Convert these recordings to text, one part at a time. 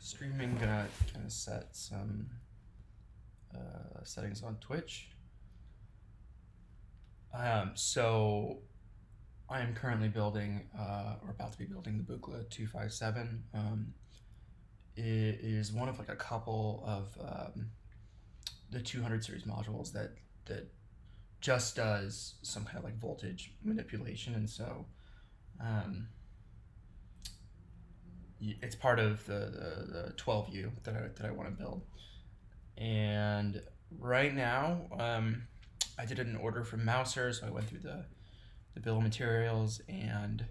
streaming, gonna kind of set some settings on Twitch. So I am currently building, or about to be building, the Buchla 257. It is one of like a couple of the 200 series modules that just does some kind of like voltage manipulation, and so it's part of the 12U that I want to build. And right now, I did an order from Mouser, so I went through the bill of materials and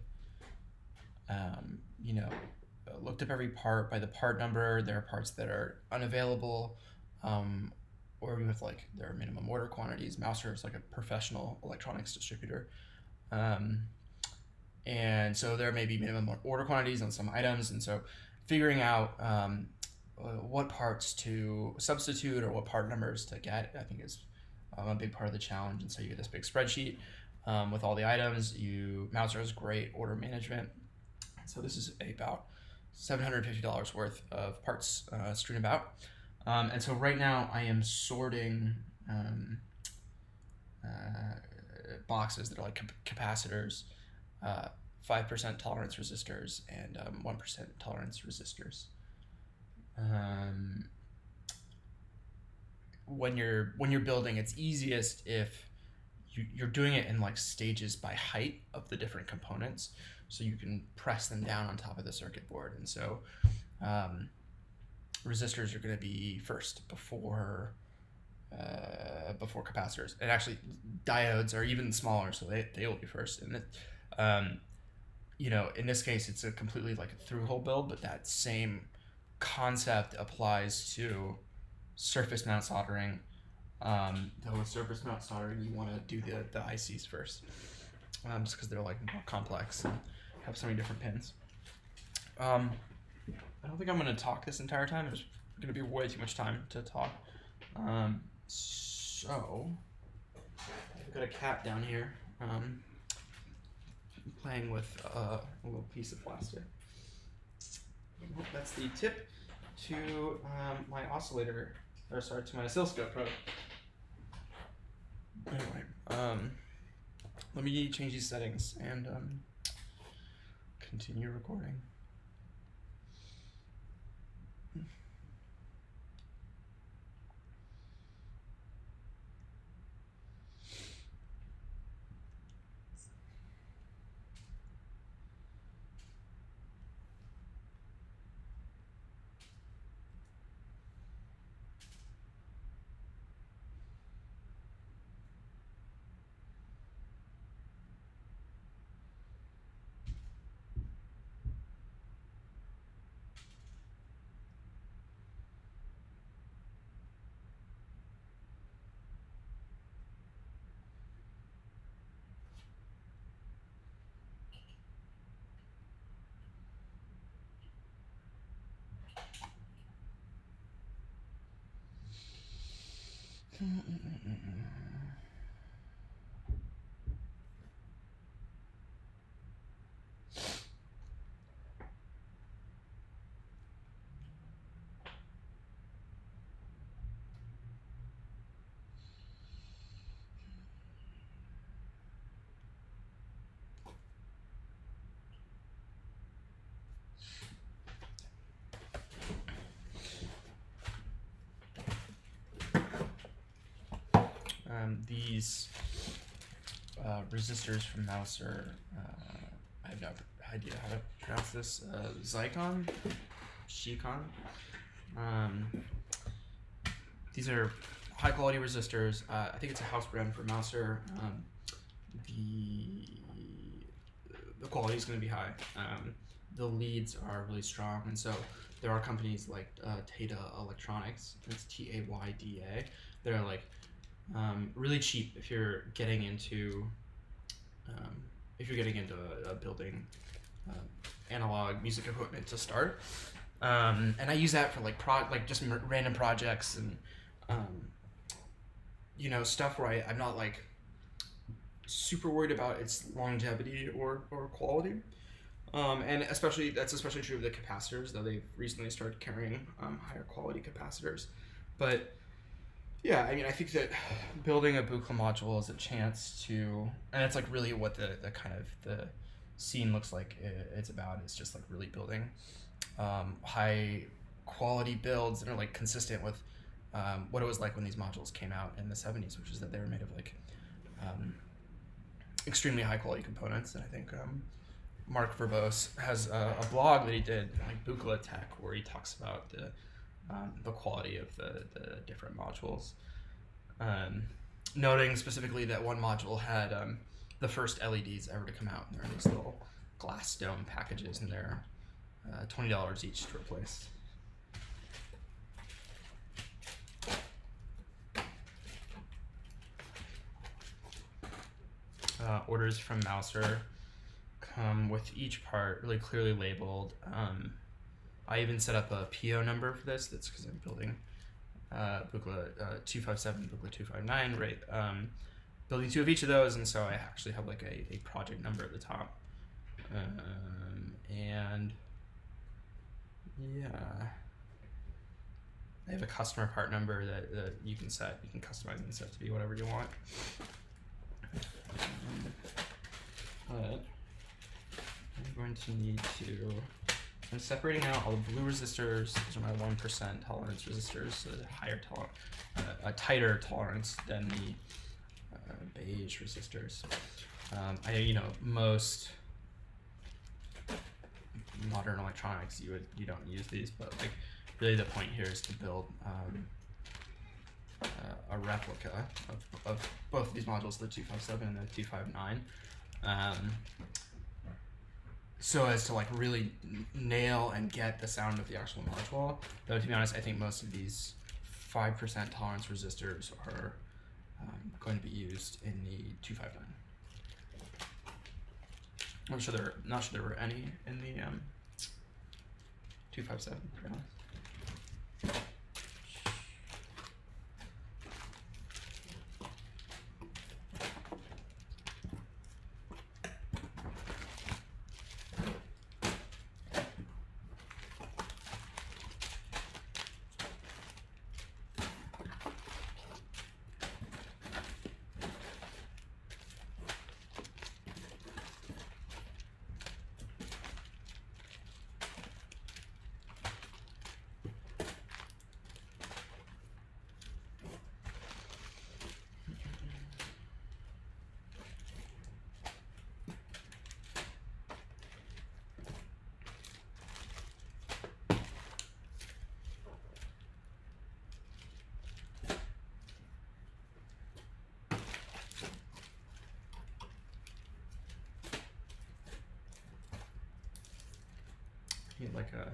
looked up every part by the part number. There are parts that are unavailable, or with like their minimum order quantities. Mouser is like a professional electronics distributor. And so there may be minimum order quantities on some items, and so figuring out what parts to substitute or what part numbers to get, I think is a big part of the challenge. And so you get this big spreadsheet with all the items. Mouser has great order management. So this is about $750 worth of parts strewn about. And so right now I am sorting boxes that are like capacitors, 5% tolerance resistors, and 1% tolerance resistors. When you're building, it's easiest if you're doing it in like stages by height of the different components, so you can press them down on top of the circuit board. And so resistors are going to be first before capacitors, and actually diodes are even smaller, so they will be first. And in this case, it's a completely like a through-hole build, but that same concept applies to surface mount soldering. Though with surface mount soldering, you want to do the ICs first, just because they're like more complex and have so many different pins. I don't think I'm going to talk this entire time. There's going to be way too much time to talk. So I've got a cat down here playing with a little piece of plastic. That's the tip to my oscillator, to my oscilloscope probe. Anyway, let me change these settings and continue recording. These resistors from Mouser, I have no idea how to pronounce this. Shicon. These are high quality resistors. I think it's a house brand for Mouser. The quality is going to be high. The leads are really strong, and so there are companies like Tata Electronics. It's Tayda. They're like really cheap if you're getting into building analog music equipment to start. And I use that for like just random projects and stuff where I'm not like super worried about its longevity or quality. And that's especially true of the capacitors, though they've recently started carrying higher quality capacitors. But yeah, I mean, I think that building a Buchla module is a chance to, and it's like really what the kind of the scene looks like. It's about is just like really building high quality builds that are like consistent with what it was like when these modules came out in the 70s, which is that they were made of like extremely high quality components. And I think Mark Verbose has a blog that he did, like Buchla Tech, where he talks about the quality of the different modules. Noting specifically that one module had the first LEDs ever to come out. They're in these little glass dome packages, and they're $20 each to replace. Orders from Mouser come with each part really clearly labeled. I even set up a PO number for this. That's because I'm building Buchla 257, Buchla 259, right? Building two of each of those, and so I actually have like a project number at the top. And yeah, I have a customer part number that you can set. You can customize and set to be whatever you want. But I'm going to need to. I'm separating out all the blue resistors. Those are my 1% tolerance resistors, so a tighter tolerance than the beige resistors. Most modern electronics, you don't use these, but like really the point here is to build a replica of both of these modules, the 257 and the 259. So as to like really nail and get the sound of the actual module. Though to be honest, I think most of these 5% tolerance resistors are going to be used in the 259. Not sure there were any in the 257. To be honest. Need like a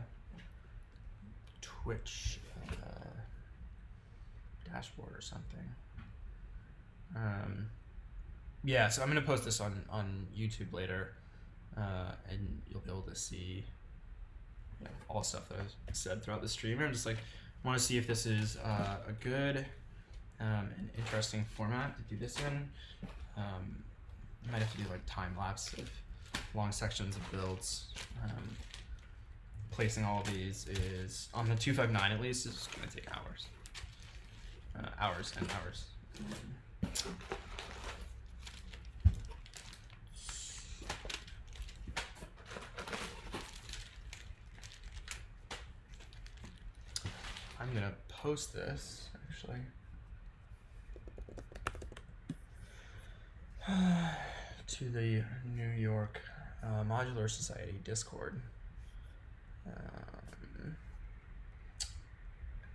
Twitch dashboard or something. Yeah, so I'm gonna post this on YouTube later, and you'll be able to see all the stuff that I've said throughout the stream. I'm just like want to see if this is a good and interesting format to do this in. I might have to do like time lapse of long sections of builds. Placing all of these is on the 259 at least is going to take hours. Hours and hours. I'm going to post this actually to the New York Modular Society Discord.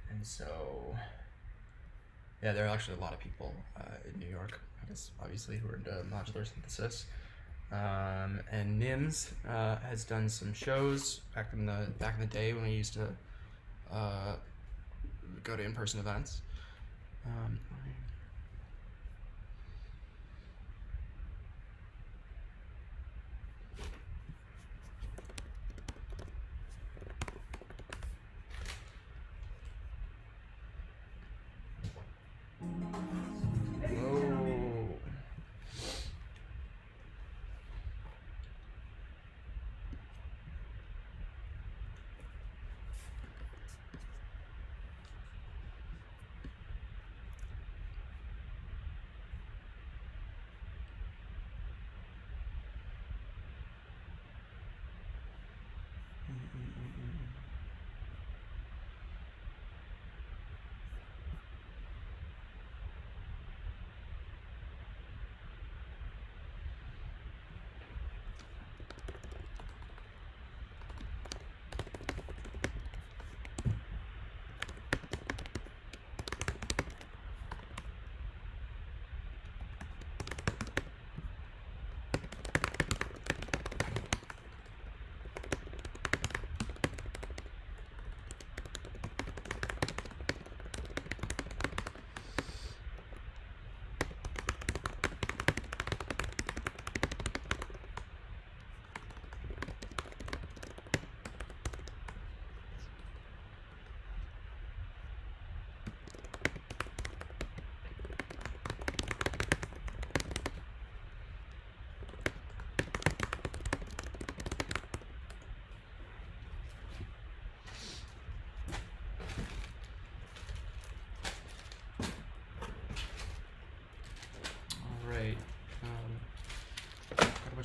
And so, yeah, there are actually a lot of people in New York, I guess, obviously, who are into modular synthesis. And NIMS has done some shows back in the day when we used to go to in-person events.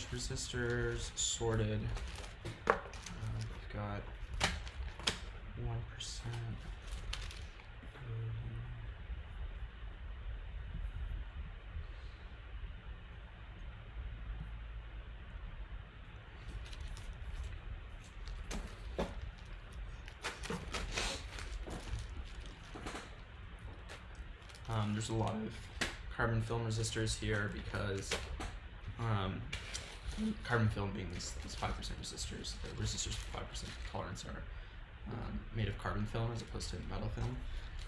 bunch of resistors sorted. We've got 1%. There's a lot of carbon film resistors here because carbon film being these 5% resistors, the resistors with 5% tolerance are made of carbon film as opposed to metal film.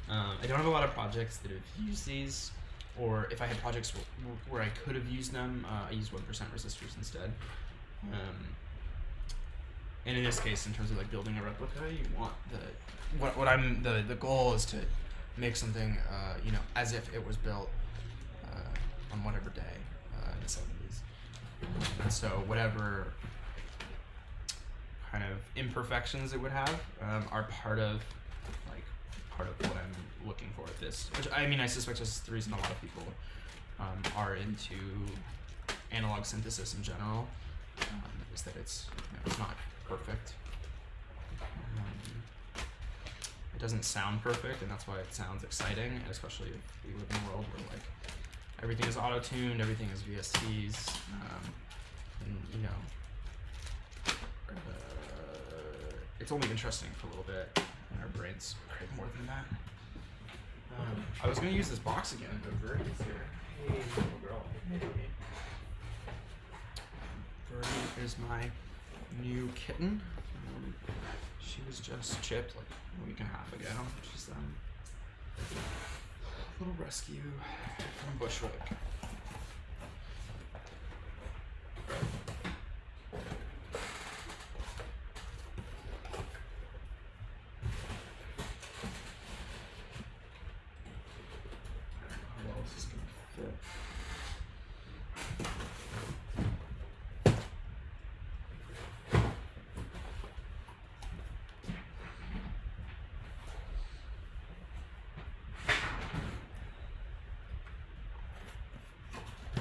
I don't have a lot of projects that have used these, or if I had projects where I could have used them, I use 1% resistors instead. And in this case, in terms of like building a replica, you want the goal is to make something as if it was built on whatever day in the 70s. And so whatever kind of imperfections it would have are part of what I'm looking for with this. Which I suspect is the reason a lot of people are into analog synthesis in general, is that it's not perfect. It doesn't sound perfect, and that's why it sounds exciting, especially if we live in a world where like everything is auto-tuned, everything is VSTs, and it's only interesting for a little bit, and our brains crave more than that. I was gonna use this box again, but Verdi is here. Hey, little girl. Hey. Verdi is my new kitten. She was just chipped like a week and a half ago. She's a little rescue from Bushwick.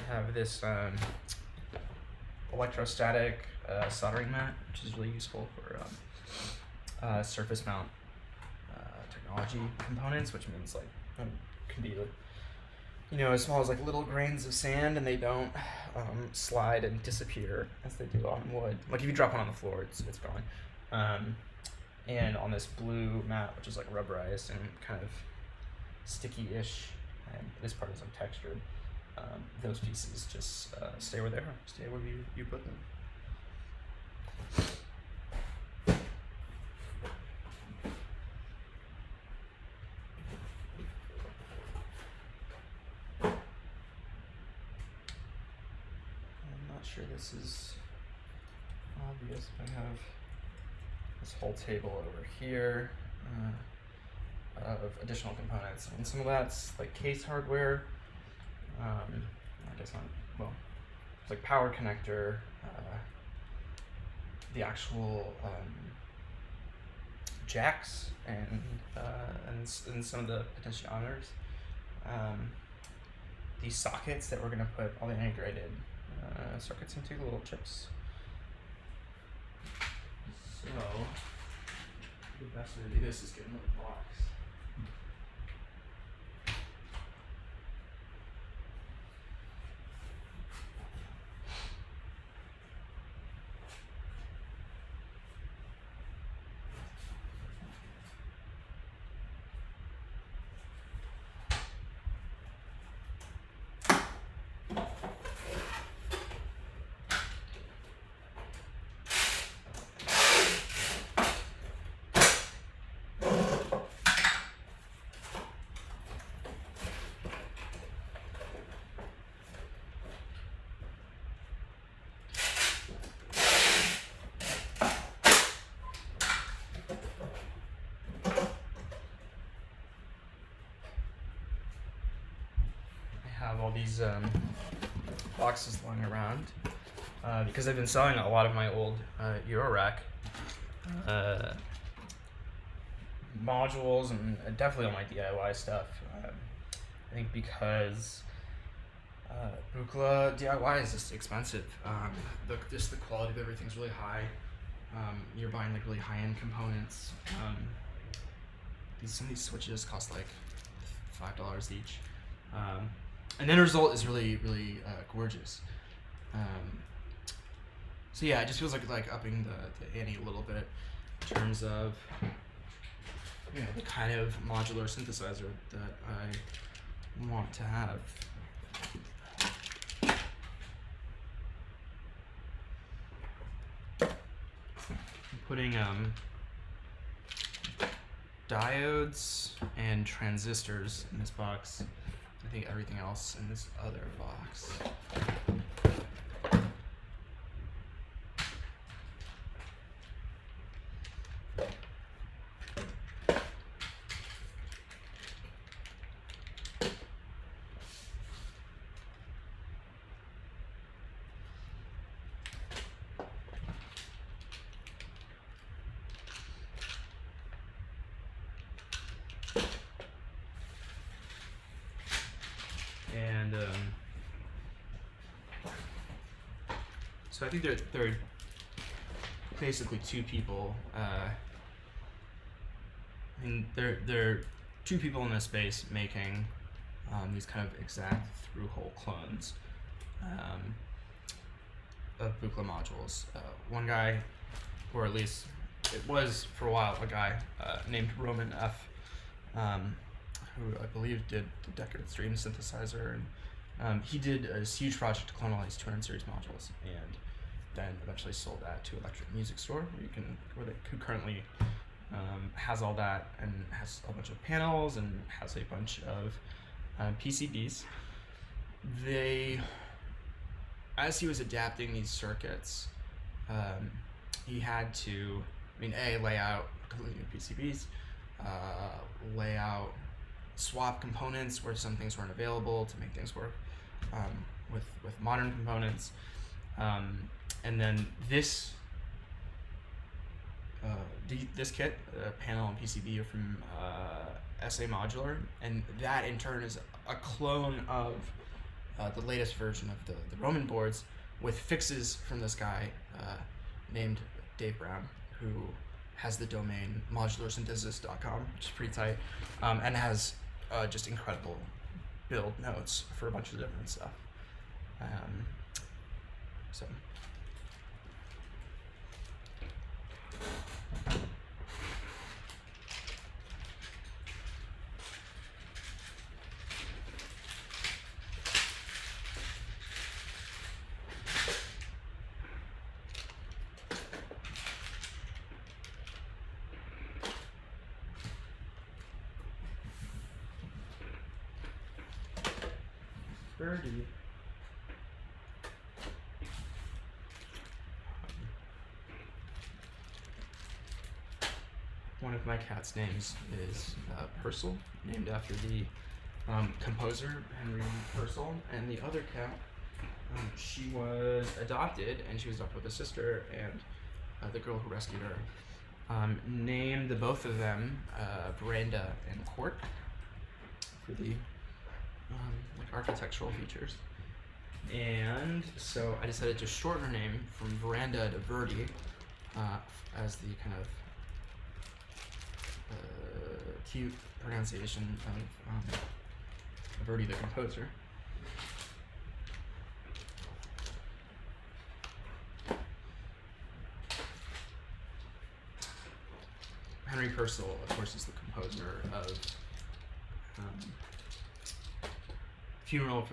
Have this electrostatic soldering mat, which is really useful for surface mount technology components, which means like can be as small as like little grains of sand, and they don't slide and disappear as they do on wood. Like if you drop one on the floor, it's gone. And on this blue mat, which is like rubberized and kind of sticky-ish, and this part is like textured. Those pieces just stay where they are, stay where you put them. I'm not sure this is obvious, but I have this whole table over here of additional components, and some of that's like case hardware. I guess not. Well, it's like power connector, the actual jacks, and some of the potentiometers. These sockets that we're gonna put all the integrated circuits into, the little chips. So the best way to do this is get another box. Have all these boxes lying around because I've been selling a lot of my old Eurorack modules, and definitely all my DIY stuff. I think because Buchla DIY is just expensive. Just the quality of everything's really high. You're buying like really high-end components. Some of these switches cost like $5 each, and the end result is really gorgeous. So yeah, it just feels like upping the ante a little bit in terms of the kind of modular synthesizer that I want to have. I'm putting diodes and transistors in this box. I think everything else in this other box. And so I think there are basically two people. I mean, there are two people in this space making these kind of exact through-hole clones of Buchla modules. One guy, or at least it was for a while, a guy named Roman F. Who I believe did the Deckard Stream synthesizer, and he did a huge project to clone all these 200 series modules, and then eventually sold that to Electric Music Store, who currently has all that and has a bunch of panels and has a bunch of PCBs. As he was adapting these circuits, he had to, lay out completely new PCBs, lay out swap components where some things weren't available to make things work with modern components, and then this kit, panel and PCB, are from SA Modular, and that in turn is a clone of the latest version of the Roman boards with fixes from this guy named Dave Brown, who has the domain modularsynthesis.com, which is pretty tight, and has just incredible build notes for a bunch of different stuff. So. Birdie. One of my cat's names is Purcell, named after the composer Henry Purcell, and the other cat, she was adopted, and she was adopted with a sister, and the girl who rescued her named the both of them Veranda and Court for the architectural features. And so I decided to shorten her name from Veranda to Verdi as the kind of cute pronunciation of Verdi the composer. Henry Purcell, of course, is the composer of Funeral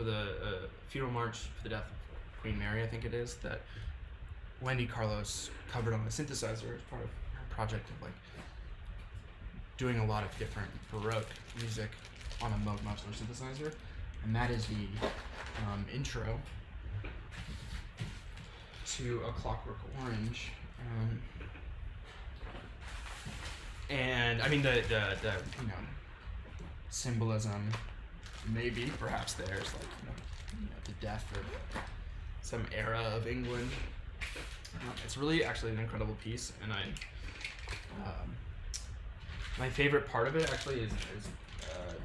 March for the Death of Queen Mary, I think it is, that Wendy Carlos covered on the synthesizer as part of her project of doing a lot of different Baroque music on a Moog modular synthesizer, and that is the intro to A Clockwork Orange. And I mean the symbolism, maybe perhaps there's the death of some era of England. It's really actually an incredible piece, and my favorite part of it actually is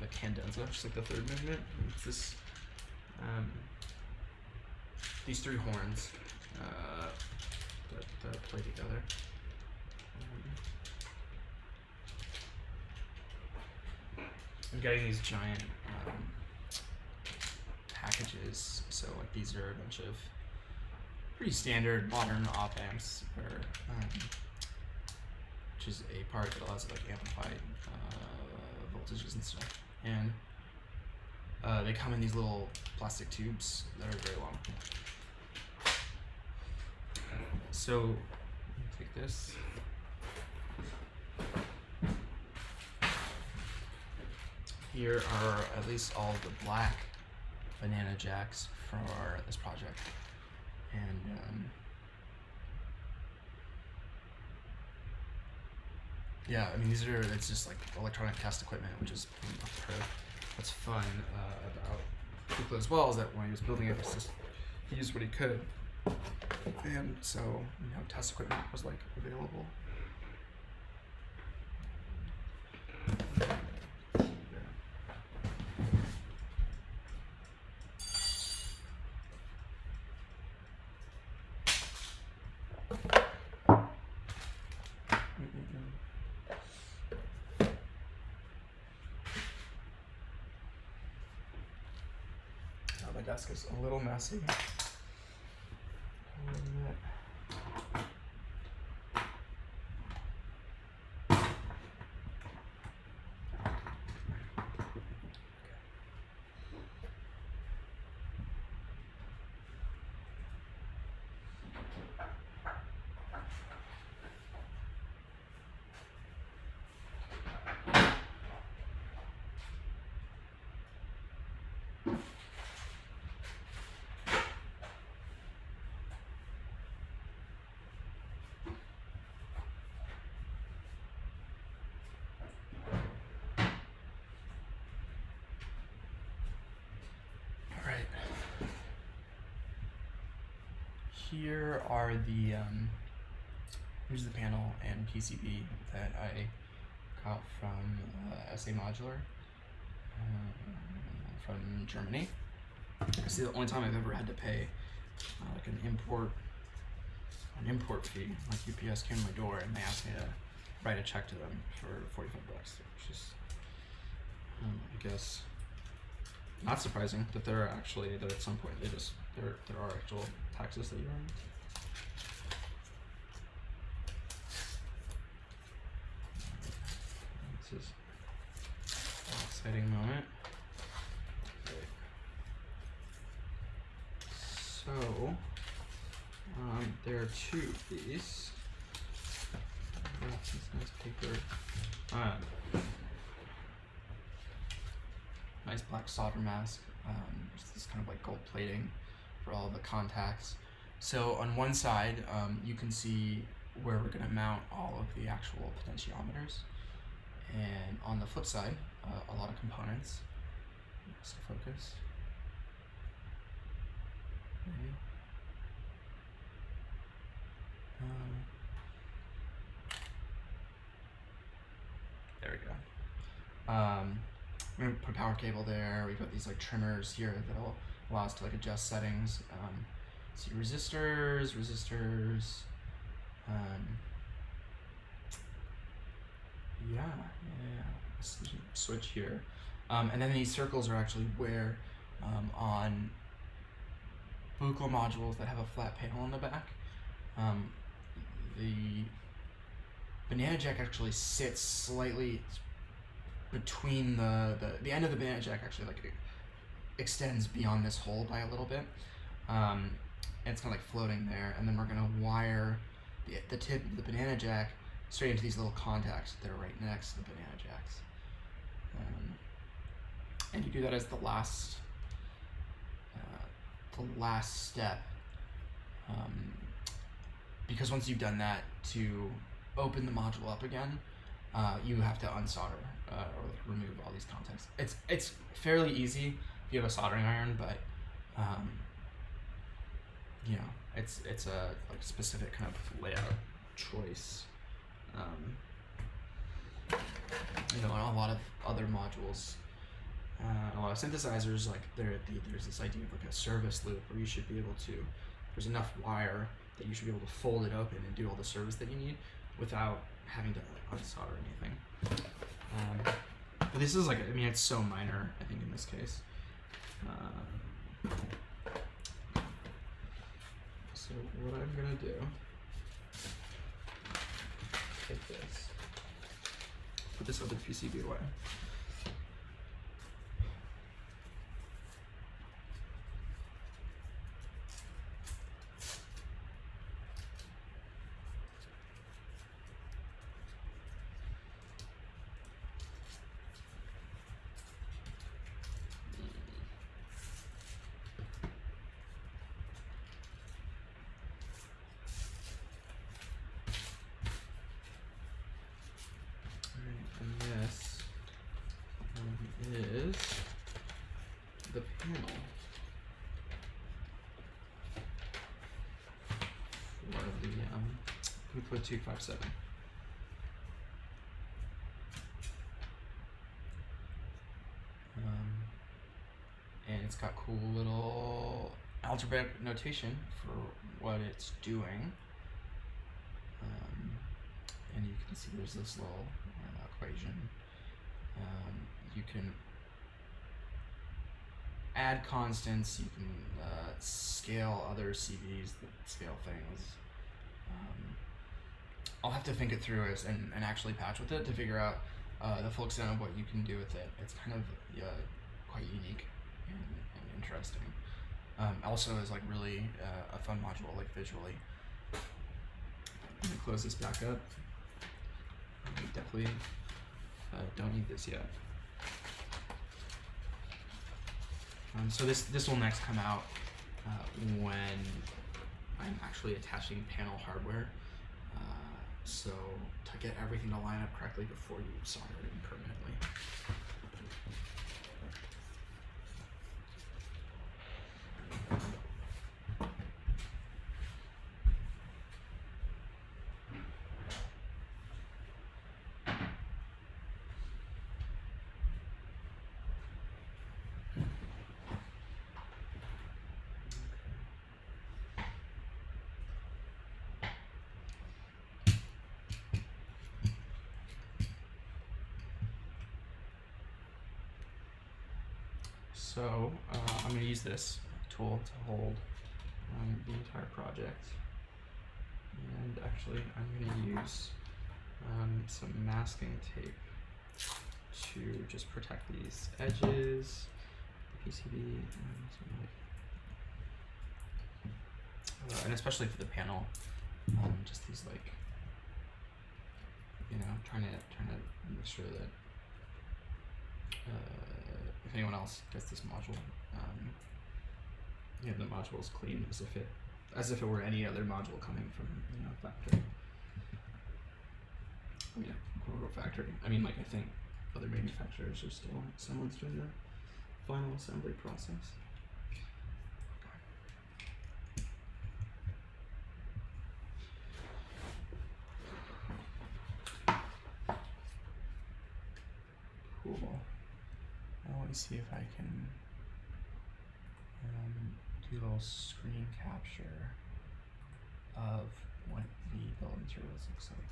the cadenza, just like the third movement. It's this these three horns that play together. I'm getting these giant packages, so like these are a bunch of pretty standard modern op amps, which is a part that allows it to like amplify voltages and stuff. And they come in these little plastic tubes that are very long. So take this. Here are at least all the black banana jacks for this project. And yeah, I mean it's just like electronic test equipment, which is what's fun about Buchla as well, is that when he was building it, he used what he could, and so test equipment was like available. My desk is a little messy. Here are here's the panel and PCB that I got from SA Modular from Germany. It's the only time I've ever had to pay like an import fee. Like UPS came to my door and they asked me to write a check to them for $45, which is I guess not surprising that that at some point there are actual taxes that you earn. This is an exciting moment. Okay. So there are two of these. This nice paper. Nice black solder mask. There's this kind of like gold plating for all the contacts. So on one side, you can see where we're going to mount all of the actual potentiometers, and on the flip side, a lot of components. Just to focus. Maybe. There we go. We're gonna put a power cable there. We've got these like trimmers here that'll allow us to like adjust settings. See resistors. Yeah. Switch here. And then these circles are actually where on Buchla modules that have a flat panel in the back, the banana jack actually sits slightly between the end of the banana jack actually like extends beyond this hole by a little bit. And it's kind of like floating there, and then we're gonna wire the tip of the banana jack straight into these little contacts that are right next to the banana jacks. And you do that as the last step, because once you've done that, to open the module up again, you have to unsolder or like remove all these contacts. It's fairly easy if you have a soldering iron, but you know, it's a like specific kind of layout choice. You know, and a lot of other modules a lot of synthesizers, like there's this idea of like a service loop where you should be able to, there's enough wire that you should be able to fold it open and do all the service that you need without having to like unsolder anything. But this is like, I mean, it's so minor, I think, in this case. So what I'm gonna do, take this, put this other PCB away. Is the panel for the Buchla 257. And it's got cool little algebraic notation for what it's doing. And you can see there's this little equation. You can add constants, you can scale other CVs that scale things. I'll have to think it through and actually patch with it to figure out the full extent of what you can do with it. It's kind of quite unique and interesting. Also is like really a fun module, like visually. I'm gonna close this back up. We definitely don't need this yet. So this will next come out when I'm actually attaching panel hardware. So to get everything to line up correctly before you solder it in permanently. So I'm going to use this tool to hold the entire project. And actually I'm going to use some masking tape to just protect these edges, the PCB, and especially for the panel, just these like, trying to make sure that if anyone else gets this module, the module is clean as if it were any other module coming from factory. I mean, quote unquote factory. I mean, like, I think other manufacturers are still someone's doing the final assembly process. Cool. Now let me see if I can do a little screen capture of what the bill of materials looks like.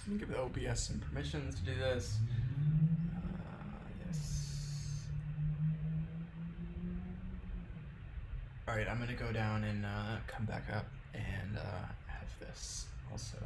Let me give the OBS some permissions to do this. Yes. All right, I'm gonna go down and come back up and have this also